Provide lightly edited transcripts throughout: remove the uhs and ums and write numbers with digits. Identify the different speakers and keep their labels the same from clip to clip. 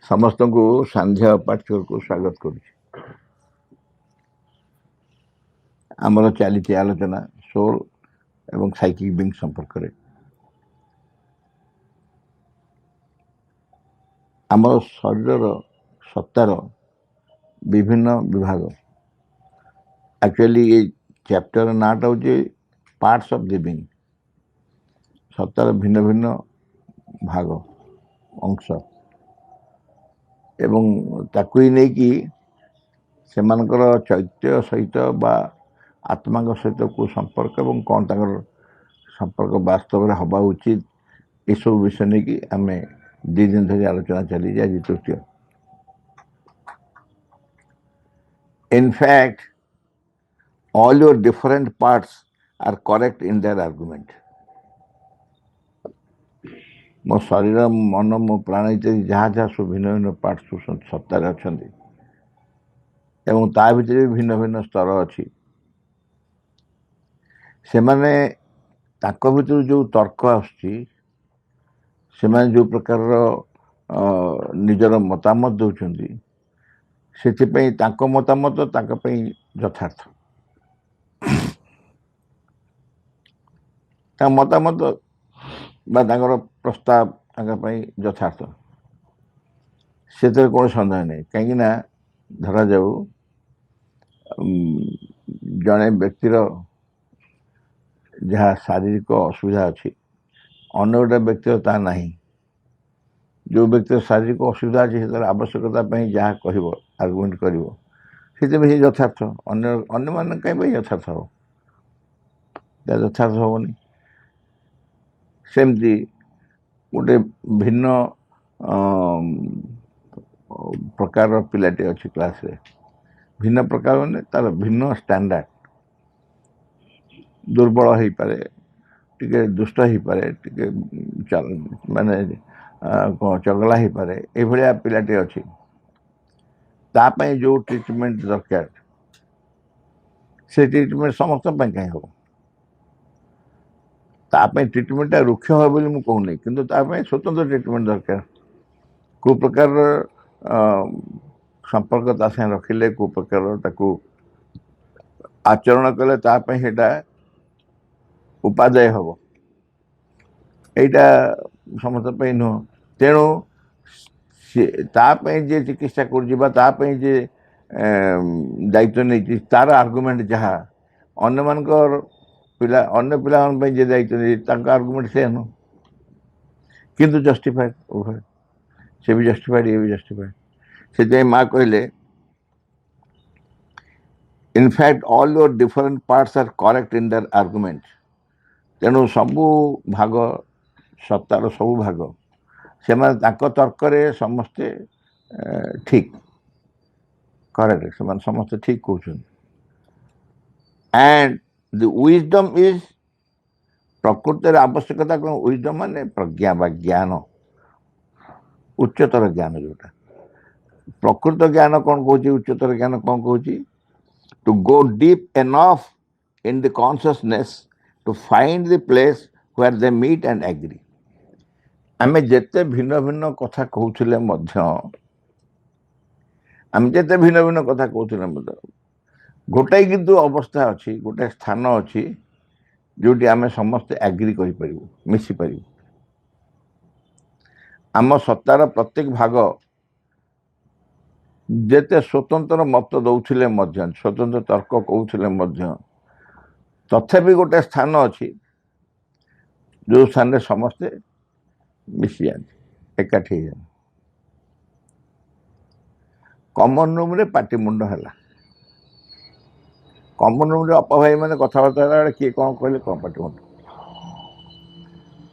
Speaker 1: समस्त को संध्या पाठ्य को स्वागत करुच्ची। आमर चली आलोचना सोल एवं साइकिक बीइंग संपर्क में आमर शरीर सत्तार विभिन्न विभाग एक्चुअली ये चैप्टर नाटा हूँ parts of the being Sattar भिन्न भिन्न भाग अंश एवं ताकू ही नहीं कि सेमानकर चैत्य सहित बा आत्मा सहित को संपर्क एवं कौन ताकर संपर्क वास्तव में हवा उचित ये सब विषय नहीं कि आम 2 दिन धरी आलोचना चली जाए तृतीय। In fact all your different parts are correct in their argument. मो शरीर मन मो प्राण इत्यादि जहाँ जहाँ सब भिन्न भिन्न पार्ट सत्तार अच्छा एवं ता भीतर भिन्न भिन्न स्तर अच्छी से माने ताक भीतर जो तर्क आसुची से माने जो प्रकार निजर मतामत दौरान से ताक मतामत ताक यथार्थ मतामत बार प्रस्ताव यथार्थ से कौन सन्देह नहीं कहीं धरा जाऊ जड़े व्यक्तिर जहाँ शारीरिक असुविधा अच्छी अन्य गोटे व्यक्तिर ता नहीं जो व्यक्ति शारीरिक असुविधा अच्छी से आवश्यकता जहाँ कह आर्गुमेंट कर यथार्थ अन्य मान कहीं यथार्थ हो यथार्थ हेनी सेमती गोटे भिन्न प्रकार पिलाटे अच्छी क्लास रे भिन्न प्रकार माने तार भिन्न स्टैंडर्ड दुर्बल हो पारे टिके दुष्ट हो पारे टिके माने चगला हो पारे ए भलिया पिलाटे अच्छी तापे जो ट्रीटमेंट दरकार से ट्रीटमेंट समस्त कहीं हो तापे ट्रीटमेंट रुक्ष हो बोली मु कहूनी किंतु तापे स्वतंत्र ट्रीटमेंट दरकार को प्रकार संपर्क ता संगे रखिले को प्रकार ताकू आचरण कले तापे हेटा उपादेय हम यहाँ समस्त नुह तेणु तापे जे चिकित्सा कर जे दायित्व नहीं तार आर्गुमेंट जहाँ अन्य मानकर पिला अन्य पिला जे दायित्व नहीं आर्गुमेंट से नु किंतु जस्टिफाइड उभय से भी जस्टिफाइड ये भी जस्टिफाइड से माँ कहले in fact all your different parts are correct in their argument तेणु सबू भाग सत्तार सबू भाग से तर्क समस्ते ठीक करेक्ट से समस्ते ठीक कहते एंड द विजडम इज प्रकृतिर आवश्यकता कौन विजडम माने प्रज्ञा बा ज्ञान उच्चतर ज्ञान जोटा प्रकृत ज्ञान कौन कहूँ उच्चतर ज्ञान कौन कहूँ to go deep enough in the consciousness to find the place where they meet and agree आमे जेते भिन्न भिन्न कथा कहूले आम जेते भिन्न भिन्न कथा कहूले गोटाई किंतु अवस्था अच्छी गोटे स्थान अच्छी जोटी आमे समस्ते एग्री कर मिसी पार आम सत्तार प्रत्येक भाग जेते स्वतंत्र मत दौले स्वतंत्र तर्क कहूले तथापि गोटे स्थान अच्छी जो स्थान समस्ते मिसी जाती एकाठी जाती कॉमन रूम रे पार्टी मुंड है कॉमन रूम रे अपा भाई मैंने कथबार्ता किए कौन कहले कौन पार्टी मुंड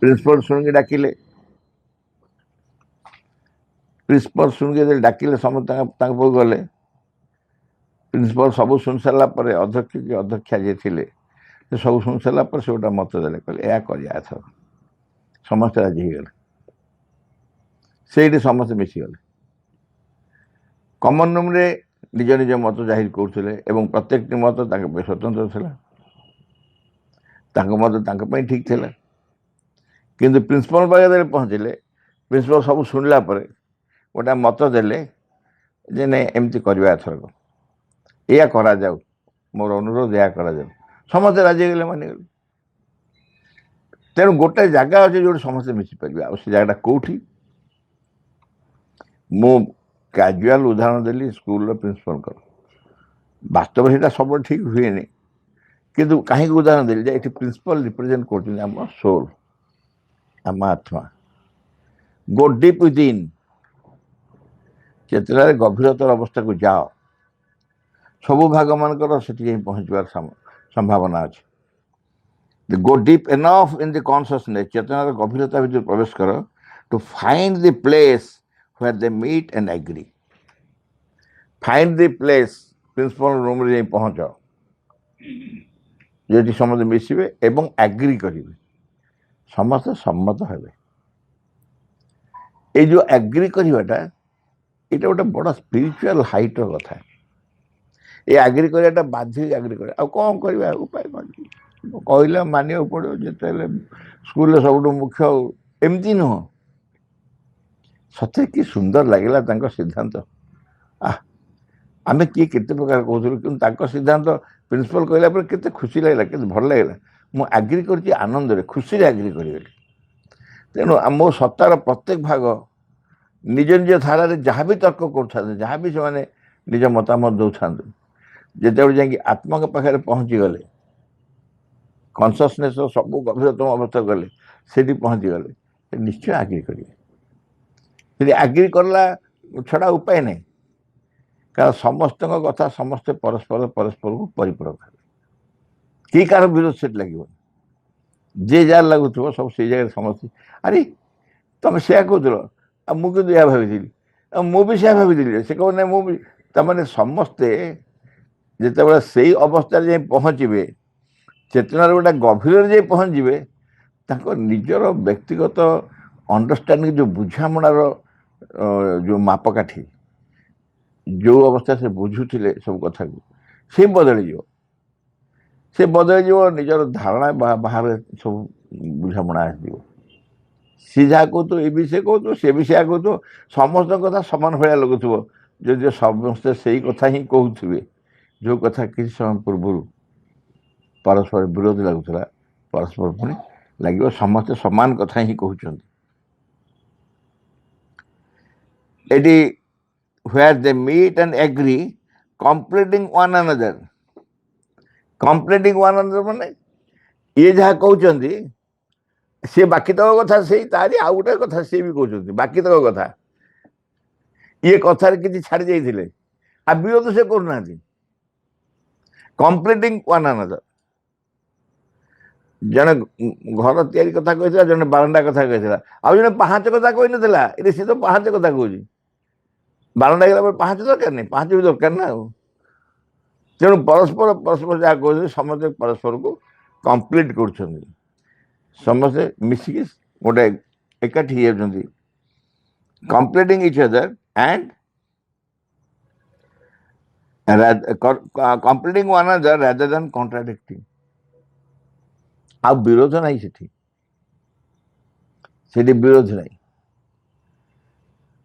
Speaker 1: प्रिंसिपल शुणी डाकिले प्रिंसिपल शुणी डाकिले समस्त गले प्रिंसिपल सब शुणी सारा अध्यक्ष कि अध्यक्षा जी थे सब शुणी सारा से गोटा मत देले कहले या कर समस्त राजी हो गले से समस्त मिसीगले कॉमन रूम रे निज निज मत जाहिर करते एवं प्रत्येक मत स्वतंत्र था मत ठीक था किंतु प्रिंसिपल पाखे पहुँचले प्रिंसिपल सब शुणिला गोटे मत देले जे नहीं एमती करवा एथरक या कराऊ मोर अनुरोध या कराऊ समस्ते राजी गले मानिगले तेणु गोटे जगह अच्छे जो समस्ते मिशीपर आ जगह कौटी मु कैजुआल उदाहरण देली स्कूल प्रिंसिपल वास्तव से सब ठीक हुए नहीं किंतु कहीं उदाहरण देली ये प्रिंसिपल रिप्रेजेंट कर सोल आम आत्मा गो डीप विदिन चेतना गभीरतर अवस्था को जाओ सबू भाग मानकर से पहुँचवार संभावना अच्छे go deep enough in the consciousness चेतनार गभीरता भीतर प्रवेश कर to find the place where they meet and agree. Find the place principal room रे पहुंच जो समस्त मिसबे एवं एग्री करेंगे समस्त सम्मत हेबे ये जो एग्री करवाटा ये गोटे बड़ स्पिरिचुअल हाइट कथा ये एग्री करवाटा बाध्य एग्री कर कौन करवा उपाय कहले मानिया पड़ो जिते स्कूल सब मुख्य एमती नुह सत्य कि सुंदर लगला सिद्धांत आम किए केते प्रकार कहूँ सिद्धांत प्रिंसिपल कहला केते खुशी लगला के भल लगला मु एग्री कर आनंद खुशी एग्री कर तेणु मो सत्तार प्रत्येक भाग निज निज धारा जहाँ भी तर्क कर जहाँ भी से निज मतामत दौरान जिते जा आत्मा के पाखे पहुँची गले कॉन्सियसनेस सब गभीरतम अवस्था गले से पहुँची गले निश्चय एग्री करेंगे एग्री करला छड़ा उपाय नहीं कारण समस्त कथा समस्ते परस्पर परस्पर को परिपूरक कि कार विरोध से लगे जे जार लगुव सब से जगह समस्ते अरे तुम से कहल मुझे यह भाई मुझे से भाई से कह ना मुझे तमें समस्ते जिते से अवस्था जाए पहुँचे चेतनार गोटे गभीर जाए पहुँचे निजर व्यक्तिगत अंडरस्टांडिंग जो बुझामणार जो मापकाठी जो अवस्था से बुझुले सब कथा को से बदल निजर धारणा बाहर सब बुझामणा सी जहाँ कहू ये विषय कहू से विषय कहू समस्त कथा सामान भाया लगुव जो समस्ते से कथा ही कहते जो कथा किसी समय पूर्व परस्पर विरोध लगुला परस्पर पुणी लगे समस्ते समान कथा ही कहते where they meet and agree completing one another माने ये जहाँ कहते सी बाकी तक कथा से तारी आउ गोटे कथा सी भी कहते बाकी तक कथा ये कथार किसी छाड़ जाइए आ विरोध से करना कंप्लीटिंग वन अनदर जड़े घर तैयारी कथा कही जड़े बारंडा कथा कही आउ जड़े पाहाच कथा कही ना ये सी तो पाहाच कथा कहूँ बारंडा गला पाँच दरकार नहीं पाँच भी दरकार ना तेणु परस्पर परस्पर जहाँ कहते समस्ते परस्पर को कंप्लीट कर समस्ते मिसिक गोटे एकाठी होती completing each other and completing one other rather than contradicting आ विरोध नहीं से विरोध नहीं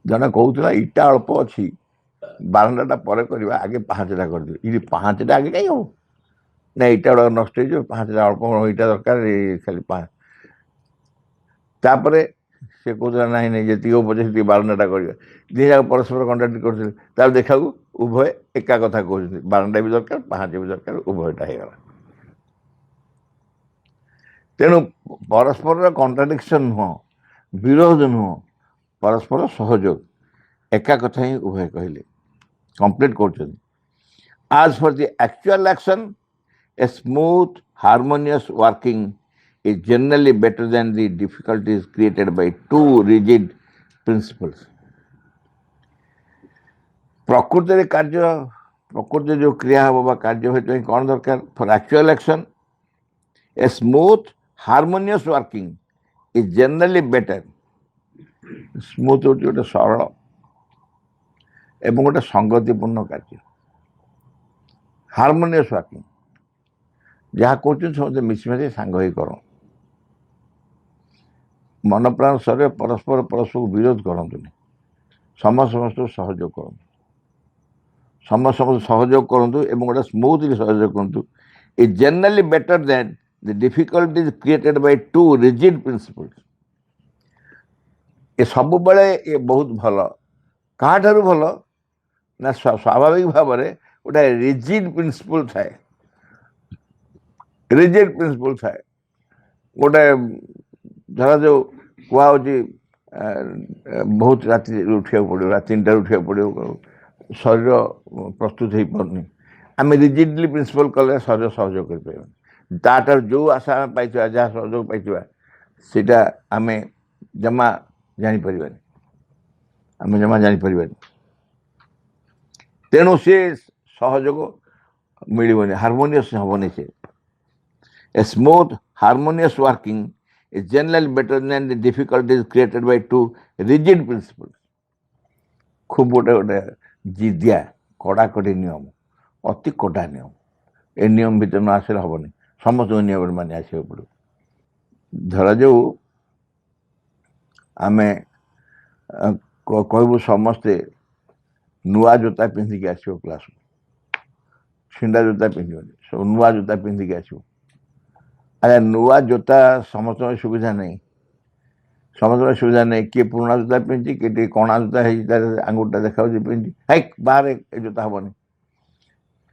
Speaker 1: जन कहूला इटा अल्प अच्छी बारंडाटा पर करवा आगे पाँचटा कर दे ये पाँचटा आगे कहीं हो ना इटा गुड़ा नष्ट हो पाँचटा अल्प इटा दरकार खाली तापर से कहूला ना नहीं जी पचे से बारंडाटा करवा दिजा परस्पर कंटाक्ट कर देखा उभय एका कथा कहते बारंडा भी दरकार पाँच भी दरकार उभयटा होगा तेणु परस्पर कंट्राडिक्शन नुह विरोध नुह परस्पर सहयोग एका कथा ही उभय कहले कंप्लीट कर आज for the actual action a smooth harmonious working is generally better than the difficulties created by two rigid principles प्रकृति कार्य प्रकृति जो क्रिया हम कार्य हो कौन दरकार for actual action a smooth harmonious working is generally better smooth हो गोटे सरल एवं गोटे संगतिपूर्ण कार्य हार्मोनियस वर्किंग जहाँ कहते समझते मिशीमाशी सांग ही कर मन प्राण शरीर परस्पर परस्पर विरोध करतुनि ସମସ୍ତଙ୍କୁ ସହଯୋଗ କରନ୍ତୁ, ସମସ୍ତଙ୍କୁ ସହଯୋଗ କରନ୍ତୁ ଏବଂ ଗୋଟେ ସ୍ମୁଥଲି ସହଯୋଗ କରନ୍ତୁ। Is generally better than the difficulties created by too rigid principles. ଏ ସବୁବେଳେ ଏ ବହୁତ ଭଲ। କାହାଠାରୁ ଭଲ ନା ସ୍ୱାଭାବିକ ଭାବରେ ଗୋଟେ ରିଜିଡ୍ ପ୍ରିନ୍ସିପଲ୍ ଥାଏ, ରିଜିଡ୍ ପ୍ରିନ୍ସିପଲ୍ ଥାଏ। ଗୋଟେ ଧରାଯାଉ କୁହାହେଉଛି ବହୁତ ରାତିରେ ଉଠିବାକୁ ପଡ଼ିବ, ରାତି 3ଟାରେ ଉଠିବାକୁ ପଡ଼ିବ, ଶରୀର ପ୍ରସ୍ତୁତ ହେଇପାରୁନି, ଆମେ ରିଜିଡଲି ପ୍ରିନ୍ସିପଲ୍ କଲେ ଶରୀର ସହଯୋଗ କରିପାରିବାନି। ତାଠାରୁ ଯେଉଁ ଆଶା ଆମେ ପାଇଥିବା, ଯାହା ସହଯୋଗ ପାଇଥିବା, ସେଇଟା ଆମେ ଜମା ଜାଣିପାରିବାନି, ଆମେ ଜମା ଜାଣିପାରିବାନି। ତେଣୁ ସେ ସହଯୋଗ ମିଳିବନି, ହାରମୋନିୟସ୍ ହେବନି। ସେ A smooth, harmonious working is generally better than the difficulties created by two rigid principles. খুব ଗୋଟେ ଗୋଟେ ଜିଦିଆ କଡ଼ାକଡ଼ି ନିୟମ, ଅତି କଡ଼ା ନିୟମ, ଏ ନିୟମ ଭିତରେ ନ ଆସିଲେ ହେବନି। ସମସ୍ତଙ୍କୁ ନିୟମ ମାନି ଆସିବାକୁ ପଡ଼ିବ। ଧରାଯାଉ ଆମେ କହିବୁ ସମସ୍ତେ ନୂଆ ଜୋତା ପିନ୍ଧିକି ଆସିବ କ୍ଲାସକୁ, ଛିଣ୍ଡା ଜୋତା ପିନ୍ଧିବନି, ସବୁ ନୂଆ ଜୋତା ପିନ୍ଧିକି ଆସିବ। ଆରେ ନୂଆ ଜୋତା ସମସ୍ତଙ୍କର ସୁବିଧା ନାହିଁ, ସମସ୍ତଙ୍କର ସୁବିଧା ନାହିଁ। କିଏ ପୁରୁଣା ଜୋତା ପିନ୍ଧିଛି, କିଏ ଟିକେ କଣା ଜୋତା ହେଇଛି, ତାର ଆଙ୍ଗୁଠିଟା ଦେଖାଉଛି ପିନ୍ଧିଛି, ହାଇକ୍ ବାହାରେ ଏ ଜୋତା ହେବନି।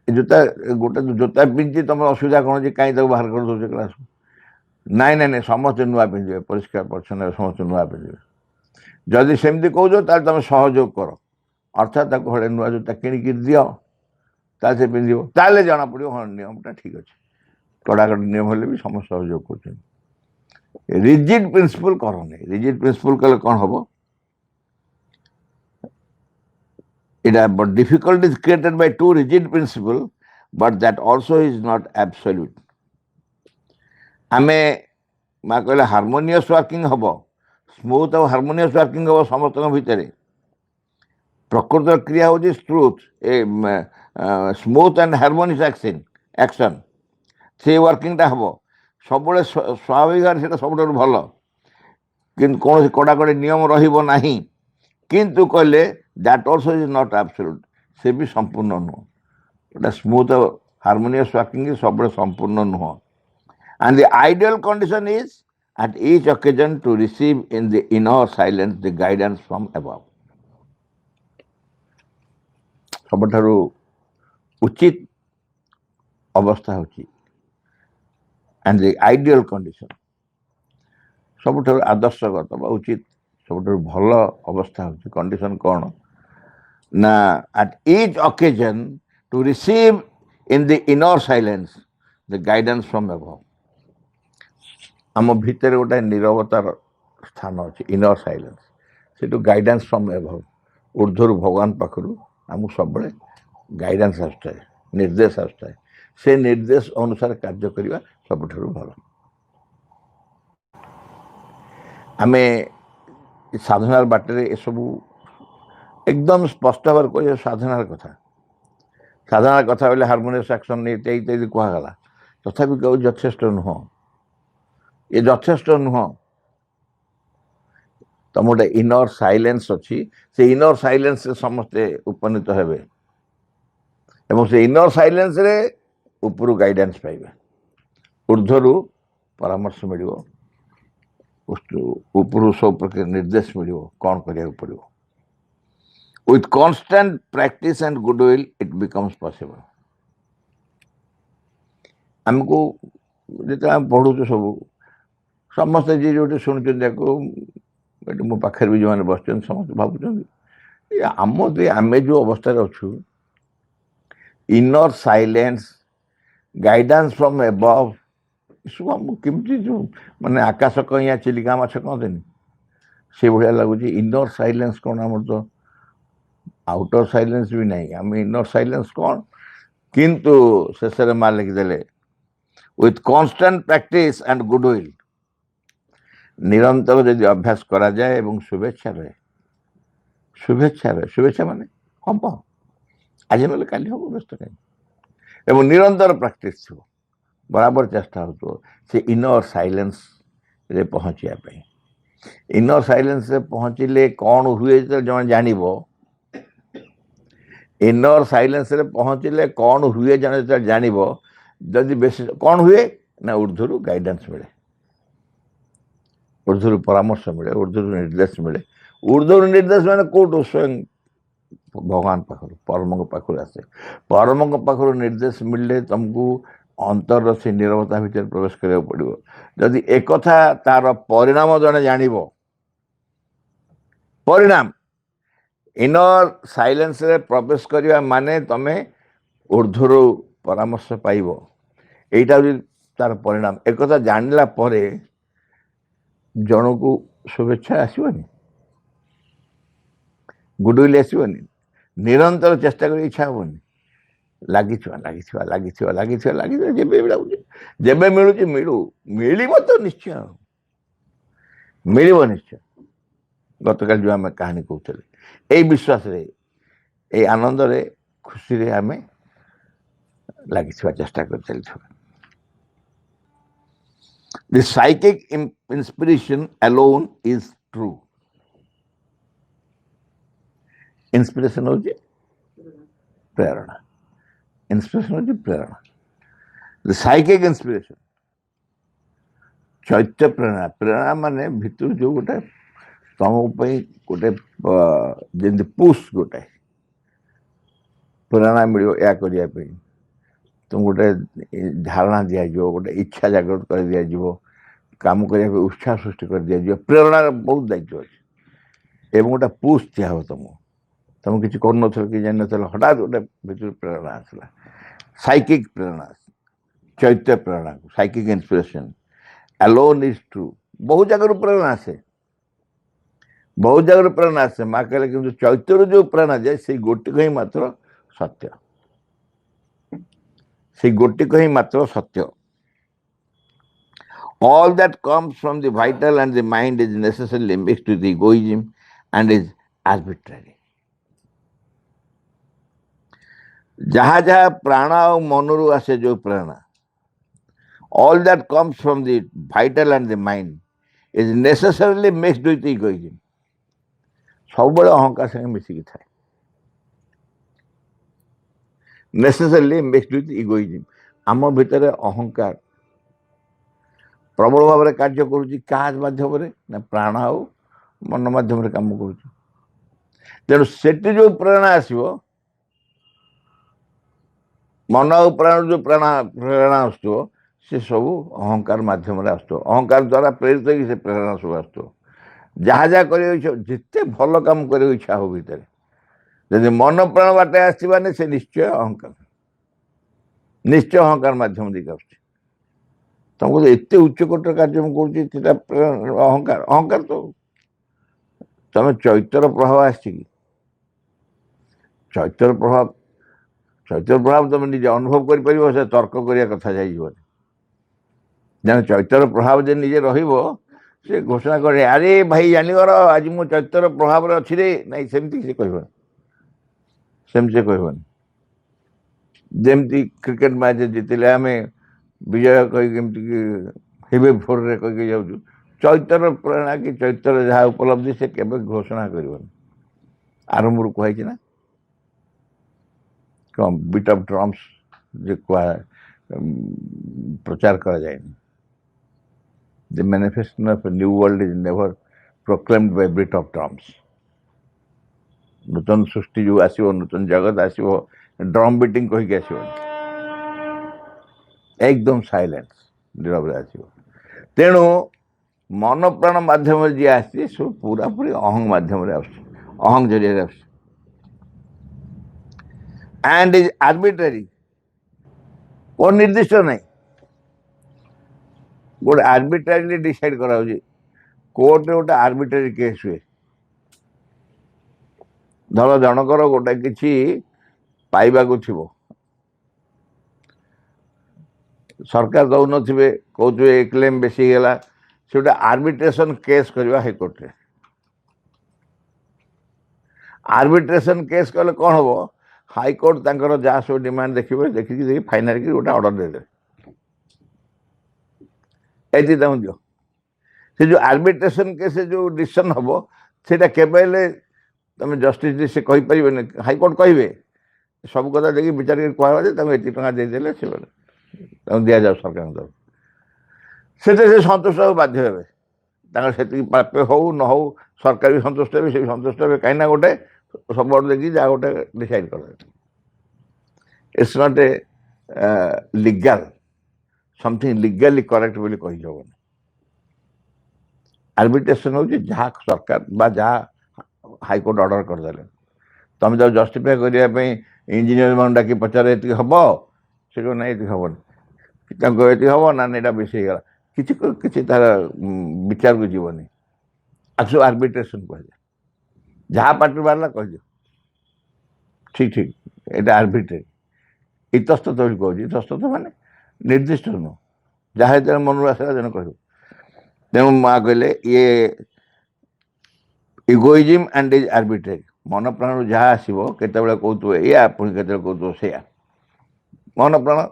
Speaker 1: ଏ ଜୋତା ଗୋଟେ ଜୋତା ପିନ୍ଧିଛି, ତମର ଅସୁବିଧା କ'ଣ ଅଛି, କାହିଁ ତାକୁ ବାହାର କରିଦେଉଛ କ୍ଲାସକୁ? ନାଇଁ ନାଇଁ ନାଇଁ, ସମସ୍ତେ ନୂଆ ପିନ୍ଧିବେ, ପରିଷ୍କାର ପରିଚ୍ଛନ୍ନ ସମସ୍ତେ ନୂଆ ପିନ୍ଧିବେ। ଯଦି ସେମିତି କହୁଛ ତାହେଲେ ତମେ ସହଯୋଗ କର, ଅର୍ଥାତ୍ ତାକୁ ହଳେ ନୂଆ ଜୋତା କିଣିକି ଦିଅ, ତାହେଲେ ସେ ପିନ୍ଧିବ, ତାହେଲେ ଜଣାପଡ଼ିବ ହଁ ନିୟମଟା ଠିକ୍ ଅଛି। କଡ଼ାକଡ଼ି ନିୟମ ହେଲେ ବି ସମସ୍ତେ ସହଯୋଗ କରୁଛନ୍ତି। ରିଜିଡ୍ ପ୍ରିନ୍ସିପଲ୍ କରନି। ରିଜିଡ୍ ପ୍ରିନ୍ସିପଲ୍ କଲେ କ'ଣ ହେବ? ଏଇଟା difficult is created by too rigid principle, but that also is not absolute. ଆମେ ମା କହିଲେ ହାରମୋନିୟସ୍ ୱାର୍କିଂ ହେବ, ସ୍ମୁଥ୍ ଆଉ ହାରମୋନିୟସ୍ ୱାର୍କିଂ ହେବ ସମସ୍ତଙ୍କ ଭିତରେ। ପ୍ରକୃତ କ୍ରିୟା ହେଉଛି ସ୍ମୁଥ୍ ଆଣ୍ଡ ହାରମୋନିୟସ୍ ଆକ୍ସନ୍, ସେ ୱାର୍କିଂଟା ହେବ ସବୁବେଳେ ସ୍ୱାଭାବିକ ଭାବରେ, ସେଇଟା ସବୁଠାରୁ ଭଲ। କିନ୍ତୁ କୌଣସି କଡ଼ାକଡ଼ି ନିୟମ ରହିବ ନାହିଁ। କିନ୍ତୁ କହିଲେ that also is not absolute, ସେ ବି ସମ୍ପୂର୍ଣ୍ଣ ନୁହଁ। ଏଇଟା ସ୍ମୁଥ୍ ଆଉ ହାରମୋନିୟସ୍ ୱାର୍କିଂ ସବୁବେଳେ ସମ୍ପୂର୍ଣ୍ଣ ନୁହଁ। And the ideal condition is at each occasion to receive in the inner silence the guidance from above. ସବୁଠାରୁ ଉଚିତ ଅବସ୍ଥା ହେଉଛି, and the ideal condition, ସବୁଠାରୁ ଆଦର୍ଶଗତ ବା ଉଚିତ, ସବୁଠାରୁ ଭଲ ଅବସ୍ଥା ହେଉଛି, କଣ୍ଡିସନ କ'ଣ ନା at each occasion to receive in the inner silence the guidance from above. ଆମ ଭିତରେ ଗୋଟେ ନିରବତାର ସ୍ଥାନ ଅଛି, ଇନର ସାଇଲେନ୍ସ, ସେଠୁ ଗାଇଡାନ୍ସ ଫ୍ରମ୍ ଏଭଭ୍, ଉର୍ଦ୍ଧ୍ୱରୁ ଭଗବାନ ପାଖରୁ ଆମକୁ ସବୁବେଳେ ଗାଇଡାନ୍ସ ଆସୁଥାଏ, ନିର୍ଦ୍ଦେଶ ଆସୁଥାଏ। ସେ ନିର୍ଦ୍ଦେଶ ଅନୁସାରେ କାର୍ଯ୍ୟ କରିବା ସବୁଠାରୁ ଭଲ। ଆମେ ସାଧନାର ବାଟରେ ଏସବୁ ଏକଦମ ସ୍ପଷ୍ଟ ଭାବରେ କହିବା ସାଧନାର କଥା। ସାଧନାର କଥା ବୋଇଲେ ହାରମୋନିୟସ୍ ଆକ୍ସନ୍ ଇତ୍ୟାଦି କୁହାଗଲା, ତଥାପି କହୁଛି ଯଥେଷ୍ଟ ନୁହଁ, ଏ ଯଥେଷ୍ଟ ନୁହଁ। ତମ ଗୋଟେ ଇନର ସାଇଲେନ୍ସ ଅଛି, ସେ ଇନର ସାଇଲେନ୍ସରେ ସମସ୍ତେ ଉପନୀତ ହେବେ ଏବଂ ସେ ଇନର ସାଇଲେନ୍ସରେ ଉପରୁ ଗାଇଡାନ୍ସ ପାଇବେ, ଉର୍ଦ୍ଧ୍ୱରୁ ପରାମର୍ଶ ମିଳିବ, ଉପରୁ ସବୁ ପ୍ରକାର ନିର୍ଦ୍ଦେଶ ମିଳିବ କ'ଣ କରିବାକୁ ପଡ଼ିବ। With constant practice and good will it becomes possible. ଆମକୁ ଯେତେବେଳେ ଆମେ ପଢ଼ୁଛୁ ସବୁ, ସମସ୍ତେ ଯିଏ ଯୋଉଠି ଶୁଣୁଛନ୍ତି ତାକୁ, ଏଠି ମୋ ପାଖରେ ବି ଯେଉଁମାନେ ବସିଛନ୍ତି ସମସ୍ତେ ଭାବୁଛନ୍ତି ଆମେ ଯେଉଁ ଅବସ୍ଥାରେ ଅଛୁ, inner silence, guidance from above, ଏସବୁ ଆମକୁ କେମିତି ଯେଉଁ ମାନେ ଆକାଶ କଇଁଆ ଚିଲିକା ମାଛ କହନ୍ତିନି, ସେଭଳିଆ ଲାଗୁଛି। ଇନର ସାଇଲେନ୍ସ କ'ଣ? ଆମର ତ ଆଉଟର ସାଇଲେନ୍ସ ବି ନାହିଁ, ଆମେ ଇନର ସାଇଲେନ୍ସ କ'ଣ? କିନ୍ତୁ ଶେଷରେ ମା ଲେଖିଦେଲେ with constant practice and good will, ନିରନ୍ତର ଯଦି ଅଭ୍ୟାସ କରାଯାଏ ଏବଂ ଶୁଭେଚ୍ଛା ରହେ, ଶୁଭେଚ୍ଛା ମାନେ ହବ, ଆଜି ନହେଲେ କାଲି ହବ, ବ୍ୟସ୍ତ କାହିଁ, ଏବଂ ନିରନ୍ତର ପ୍ରାକ୍ଟିସ୍ ଥିବ, ବରାବର ଚେଷ୍ଟା ହେଉଥିବ ସେ ଇନର ସାଇଲେନ୍ସରେ ପହଞ୍ଚିବା ପାଇଁ। इनर साइलेंस रे पहुँचले कौन हुए तो जन जानिबो इनर साइलेंस रे पहुँचले कौन हुए जन तो जानिबो जदि बेसी कौन हुए ना ऊर्ध्वरु गाइडेंस मिले ऊर्ध्वरु परामर्श मिले ऊर्ध्वरु निर्देश मिले ऊर्ध्वरु निर्देश माने कोटो स्वयं भगवान पाखर परम पाखर आसे परम पाखर निर्देश मिलले तुमको अंतर से निरवता भीतर प्रवेश करा पड़ो जदि एक कथा तार परिणाम जने जानिबो परिणाम इनर साइलेंस रे प्रवेश करवा माने तमे ऊर्ध्वरु परामर्श पाइब एटा तार परिणाम एक कथा जानला परे जन को शुभेच्छा आसवनी गुडविल आसवनी निरंतर चेष्टा कर इच्छा हेनी लगी जेबे मिलू मिल तो निश्चय मिल निश्चय गतकाल जो आम कहानी कहते यही विश्वास ये आनंद रे खुशी रे आम लगी चेष्टा कर चल The psychic inspiration alone is true. Inspiration होची प्रेरणा inspiration होची प्रेरणा The psychic inspiration चैत्य प्रेरणा प्रेरणा माने भितर जो गोटे तुम गोटे जमी पुश गोटे प्रेरणा मिलो या करने तुम गोटे धारणा दिज्व गोटे इच्छा जागृत कर दिज्व काम करने उत्साह सृष्टि कर दिज्व प्रेरणा बहुत दायित्व अच्छे एवं गोटे पुश दिया तुम किसी कर कि जान हठात गोटे भर प्रेरणा आसला साइकिक प्रेरणा चैत्य प्रेरणा psychic inspiration alone is true बहुत जगह प्रेरणा आसे बहुत जगह प्रेरणा आसे माँ कहले कि चैत्य जो प्रेरणा जाए से गोटे को ही मात्र सत्य से गोटे को ही मात्र सत्य all that comes from the vital and the mind is necessarily mixed with egoism and is arbitrary जहाँ जहाँ प्राण और मनरु आसे जो प्रेरणा all that comes from the vital and the mind is necessarily mixed with egoism सब अहंकार संगे मिसिकी थाए necessarily mixed with egoism आम भितर अहंकार प्रबल भाव में कार्य करूँ ना प्राण आउ मन मध्यम काम करूँ तेणु से जो प्रेरणा आसो मन और प्राण जो प्रेरणा आसो से सब अहंकार मध्यम आसो अहंकार द्वारा प्रेरित हो प्रेरणा सब आसो जहाँ जहाँ कर जिते भल कम कर इच्छा हो भितर जब मन प्राण बाटे आसने से निश्चय अहंकार मध्यम दिखे आस तुमको तो एत उच्चकोटर कार्य करूँ अहंकार अहंकार तो तुम चैतर प्रभाव आसी चैतर प्रभाव तुम निजे अनुभव कर तर्क करने कथा जाइए जन चैतर प्रभाव जो निजे रे घोषणा करे अरे भाई जानिगर आज मो चैतर प्रभाव अच्छी रे नाई सेमती से कहबन सेमती कहबन जमती क्रिकेट मैच जीतले आम विजय कही फोर रे कही जाऊँ चैतर प्रेरणा कि चैतर जहाँ उपलब्धि से केवे घोषणा करबन आरंभ कही ना कम बीट ऑफ ड्रम्स जो प्रचार करा जाए The manifestation of a new world is never proclaimed by beat of drums. नूतन सृष्टि जो आसो नूतन जगत आसो ड्रम बीटिंग कहीकि आसो एकदम साइलेंस नीरव आसो तेणु मन प्राण माध्यम जी आसी सब पूरा पूरी अहंग माध्यम अहंग जरिए एंड इज आर्बिट्रारी कोई निर्दिष्ट नहीं गोटे आर्बिट्रारीली डिसाइड करा कोर्ट गोटे आर्बिट्रारी केस हुए धर जनकर गोटे किसी पाइबा थी सरकार दौ न कहते क्लेम बेसी गला से गोटे आर्बिट्रेशन केस करवा हाईकोर्ट रे आर्बिट्रेशन केस कले कौन हम हाईकोर्ट तंकर जहाँ सब डिमांड देखिए देखिए फाइनाल गोटे ऑर्डर देदे ऐसी तुम दियो से जो आर्बिट्रेशन केस जो डिसीजन हम सेटा केबे तुम जस्टिस से कहीपर हाईकोर्ट कहे सब कथा देखिए विचार कर एति टाँग देदेले से दि जाऊ सरकार तरफ से सन्तुष्ट हो बाध्य हे से प्राप्य हो न हो सरकार भी सन्तुष्ट हे से सन्तुष्ट हे कहीं गोटे सब देखिए जहाँ गोटे डिसाइड कर it's not a legal something legally correct बोली कही जबनी आर्बिट्रेशन हूँ जहाँ सरकार बा जहाँ हाईकोर्ट ऑर्डर करदे तुम जो जस्टिफाई करने इंजीनियर मान डाक पचारे ये हम से कह ना ये हेनी ये हम ना यहाँ बेस होगा किसी तार विचार को जीवनी आसु आर्बिट्रेशन कह जहाँ पार्टी बाहर कह ठीक ठीक ये आर्बिट्रेट इतस्तत बोली कहूँ इतस्तत माने निर्दिष्ट नुह जहाँ जो मन आसला जन कह तेणु माँ कहले ये इगोइजिम एंड इज आर्बिट्रेरी मन प्राण जहाँ आसो केतबे कहते या पुणी के कहते से मन प्राण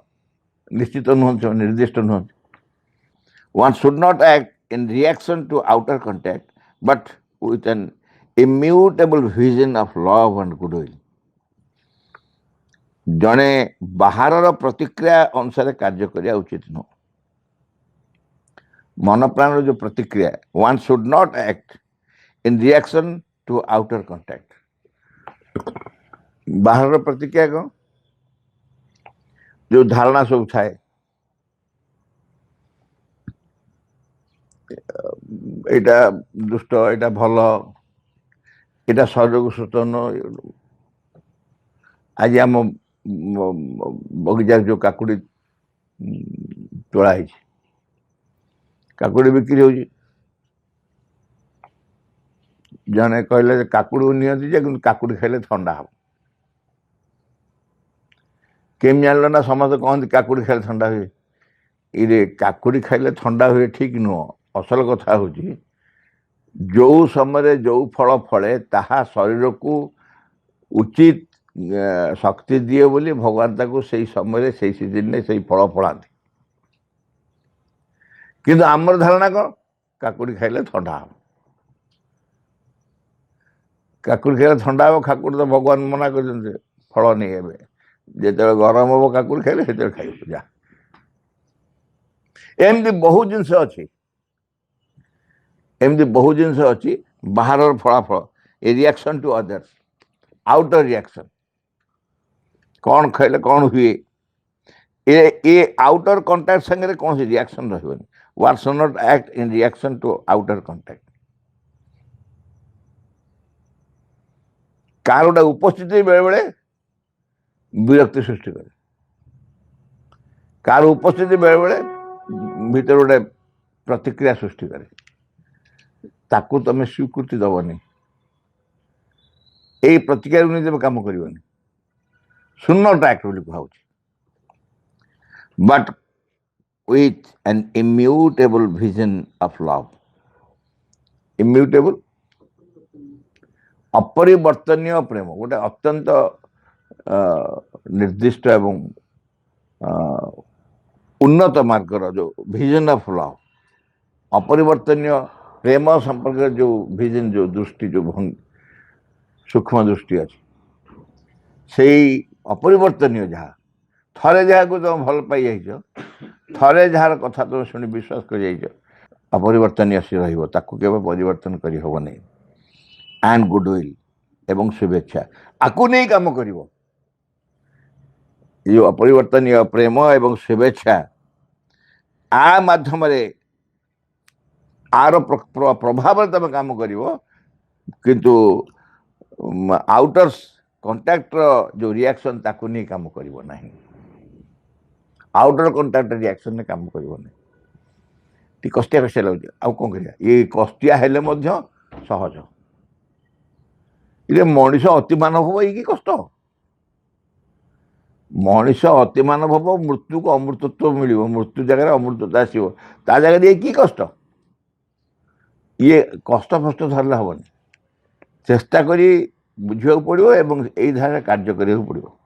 Speaker 1: निश्चित नुहति निर्दिष्ट नुहति one should not act in reaction to outer contact but with an immutable vision of love and goodwill जड़े बाहर प्रतिक्रिया अनुसार कार्य करिया उचित नुह मन प्राण जो प्रतिक्रिया one should not act in reaction to outer contact बाहर प्रतिक्रिया कौन जो धारणा सब थाए एटा दुष्ट एटा भल एटा शरीर को सुस्त न आज आम बगीचार जो काकुड़ी तोड़ा काकुड़ी बिक्री हो जने कहले काकुड़ी नि काकुड़ी खाइले ठंडा हम केम जान ना समस्त कहते काकुड़ी खाइले ठंडा हुए ये काकुड़ी खाइले ठंडा हुए ठीक नुह असल कथा हूँ जो समय जो फल फले ताहा शरीर को उचित शक्ति दिए बोली भगवान ताको से समय से सीजन में से फल फलाती किंतु आमर धारणा कौन काकुड़ी खाइले ठंडा हम काकुड़ी खाइले ठंडा हम काकुड़ी तो भगवान मना कर फल नहीं है जो गरम हम काकुड़ी खाइले से खाइब जा एमती बहुत जिनस अच्छी एमती बहुत जिनस अच्छी बाहर फलाफल ए reaction to others outer reaction कौन खाइले कौन हुए ये आउटर कंटैक्ट संगे कौन सी रिएक्शन रही one should not act in reaction to outer contact कार गोटे उपस्थिति बेले बेले विरक्ति सृष्टि करे कार उपस्थिति बेले बेले भीतर गोटे प्रतिक्रिया सृष्टि करे ताकू तुम स्वीकृति दबनी यही प्रतिक्रिया नहीं तुम कम करनी शुड नॉट एक्ट बोली कहूँ but with an immutable vision of love immutable अपरिवर्तनीय प्रेम गोटे अत्यंत निर्दिष्ट एवं उन्नत मार्गर जो विजन ऑफ लव अपरिवर्तनीय प्रेम संपर्क जो विजन जो दृष्टि जो सूक्ष्म दृष्टि अच्छी से अपरिवर्तनीय जहाँ थरे जहाँ को तुम भल पाई जाइछ थरे जार कथा तुम शुणी विश्वास कर अपरिवर्तनीय से रहा परिवर्तन करी हब नहीं एंड गुडविल एवं शुभेच्छा आकु नहीं काम कर जो अपरिवर्तनीय प्रेम एवं शुभेच्छा आ माध्यम आर प्रभाव तुम काम कर किंतु आउटर कंटैक्ट जो रिएक्शन ताकू नहीं काम करिवो नहीं आउटर कंटैक्ट रिएक्शन ने काम करिवो नहीं टी कष्टिया कष्टिया लगे आउ कौन करिया ये कष्टिया हेले मध्य सहज ये मनीष अति मानव हम ये कष्ट मनीष अति मानव हम मृत्यु को अमृतत्व मिल मृत्यु जगह अमृतता आसो ता जगह ये कि कष्ट ये कष्ट फष्ट धरले हेनी चेष्टा करी बुझा पड़ो एवं यही धारा कार्य करा पड़ो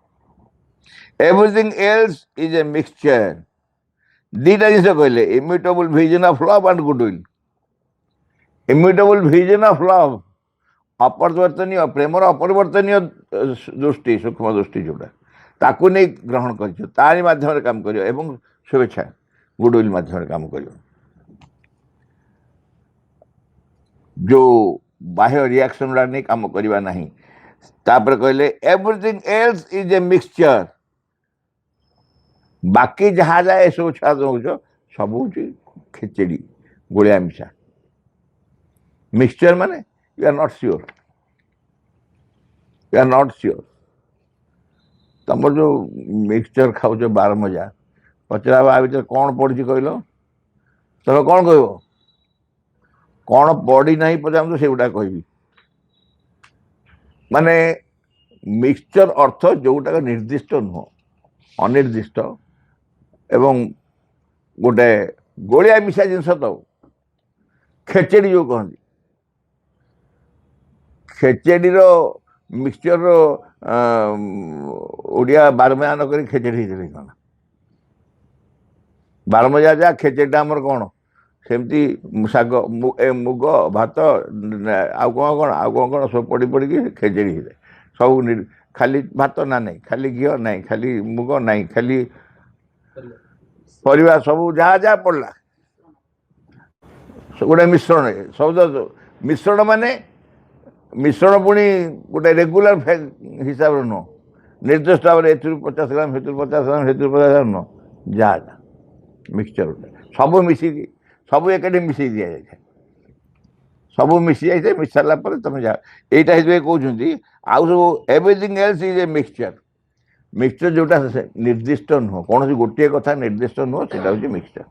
Speaker 1: everything else is a mixture दीटा जिन कहले immutable vision of love and goodwill immutable vision of love अपरिवर्तनीय प्रेमर अपरिवर्तनीय दृष्टि सूक्ष्म दृष्टि जोटा ताकू नहीं ग्रहण कर तारी माध्यम काम कर शुभेच्छा गुडविल माध्यम काम कर जो बाह्य रिएक्शन गुड़ा नहीं काम करवा नहीं तापर कहले everything else is a mixture बाकी जहाँ जाए सब छा दौच सब खेचेड़ी गोलिया मिशा मिक्सचर माने you are not sure you are not sure तुम जो मिक्सचर खाऊच बार मजा पचरा आ भर कौन पड़ी कहल तुम कौन कह कौन पड़ी ना पचार से गुटा कह माने मिक्सचर अर्थ जोटा निर्दिष्ट नुह अनिर्दिष्ट एवं गोटे गोलिया मिशा जिनस तो खेचेड़ी जो कहती खेचेड़ी मिक्सचर ओडिया बारमजा नक खेचेड़ी कौन बारमजा जा खेचेड़ा आमर कौन सेमती शाग मुग भात आउ कौन आउ कौन सब पड़ी पड़ी खेचेड़ी है सब खाली भात ना नहीं खाली घी नहीं खाली मुग नहीं खाली परिवार सब जहाँ जहाँ पड़ला गोटे मिश्रण सब मिश्रण माने मिश्रण पुणी गोटे रेगुलर हिसाब से नुह निर्दिष्ट भाव में 50 ग्राम 50 ग्राम 50 ग्राम नुह जहाँ मिक्सचर सब मिसिकी सब एक मिसई दि जाए सब मिसी जाए मिस सारा तुम जा यहाँ कहते आउ सब everything else is a mixture mixture जोटा निर्दिष्ट नुह कौन गोटे कथा निर्दिष्ट नुह से मिक्सचर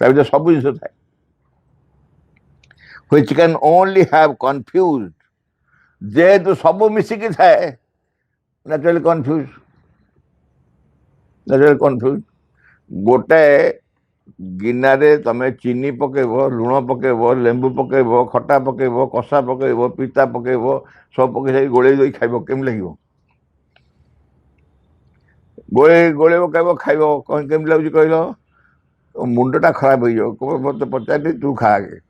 Speaker 1: तार सब जिन थाए which can only have confused जेहेतु सब मिसिकी थाए naturally confused गोटे गिनारे तमें चीनी पकेब लुण पकेब लेंबू पकेब खटा पकेब कषा पकेब पिता पकेब सब पकई गोले दे खाइब केम लगे गोले गोले पकेब खाइब केम लगे कहल मुंडटा खराब हो जाए मत पचार तू खा आगे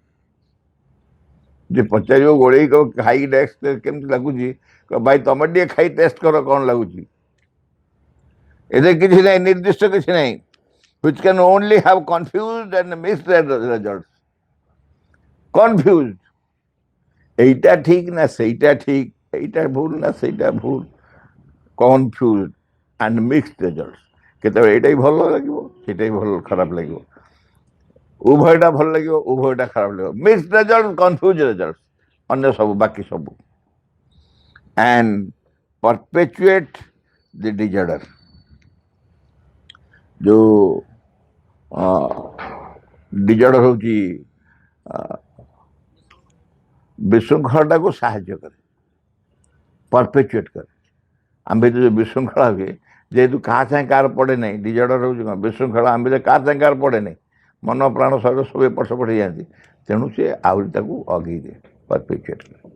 Speaker 1: जे पचार गोले खाई टेस्ट केमती लगुच भाई तुम टे खाई टेस्ट कर कौन लगुच किसी ना निर्दिष्ट किसी ना which can only have confused and mixed results confused एटा ठीक ना सेटा ठीक एटा भूल ना सेटा भूल confused and mixed results केते एटा ही भल लागिवो सेटा ही भल खराब लागिवो उभयटा भल लागिवो उभयटा खराब लागिवो mixed results confused results अन्य सब बाकी सब and perpetuate the disorder जो डिजर्डर हूँ विशृंखलटा को साहाय्य करे परपेचुएट करे आम भर जो विशृंखला हुए जेहेतु क्या चाहे कार पड़े नहीं डिजर्डर हूँ विशृंखला आम भर क्या चाहे कार पड़े नहीं मन प्राण शरीर सब एपट सेपट हो जाती तेणु सी आहरी अगई दे परपेचुएट करे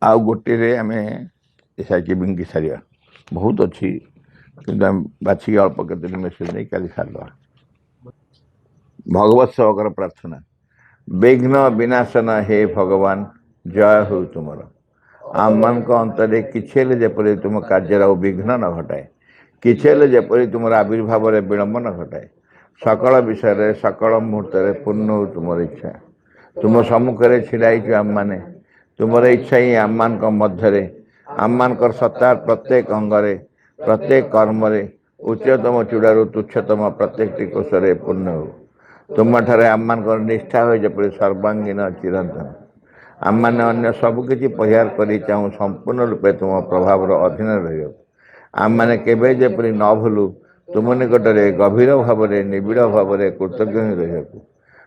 Speaker 1: आउ गोटे आम साइकिंग की सारा बहुत अच्छी कि बाछी अल्प के मेसेज नहीं काली सारदा भगवत सेवकर प्रार्थना विघ्न विनाशन हे भगवान जय हो तुम आम मान अंतरे किछे जेपरी तुम कार्य विघ्न न घटाए किछे जेपरी तुम आविर्भाव विलंब न घटाए सकल विषय सकल मुहूर्त पूर्ण हो तुम इच्छा तुम सम्मुखें छिड़ाई आम मैंने तुम इच्छा ही आम मान मध्य आम मान सत्ता प्रत्येक अंगरे प्रत्येक कर्म उच्चतम चूड़ारू तुच्छतम प्रत्येक टिकोशरे पूर्ण हो तुम ठारे आम मान निष्ठा हो जपरी सर्वांगीन चिरंतन आम मैंने अन्य सबकि परिहार कर चाहूँ संपूर्ण रूपे तुम प्रभाव अधीन रही आम मैंने केवे जेपरी न भूलु तुम निकटरे गभीर भाव निबिड़ भाव कृतज्ञ रही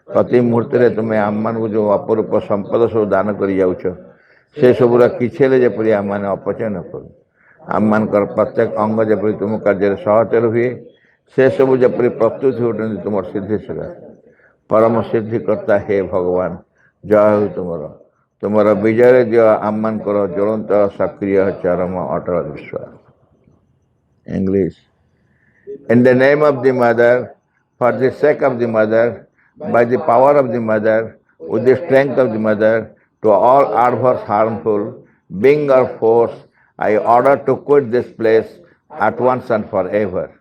Speaker 1: प्रति मुहूर्त तुम्हें आम मान जो अपरूप संपद सब दान कर जाऊछ से सबूर किसी जेपरी आम मैंने अपचय न करूँ आम मान प्रत्येक अंग जपरी तुम कार्य सहचर हुए से सब जपरी प्रस्तुत होती तुम सिद्धि सका परम सिद्धिकर्ता हे भगवान जय हो तुम विजय दिय आम मान ज्वलंत सक्रिय चरम अटल विश्वास English in the name of the mother for the sake of the mother by the power of the mother, with the strength of the mother, to all adverse, harmful, being or force, I order to quit this place at once and forever.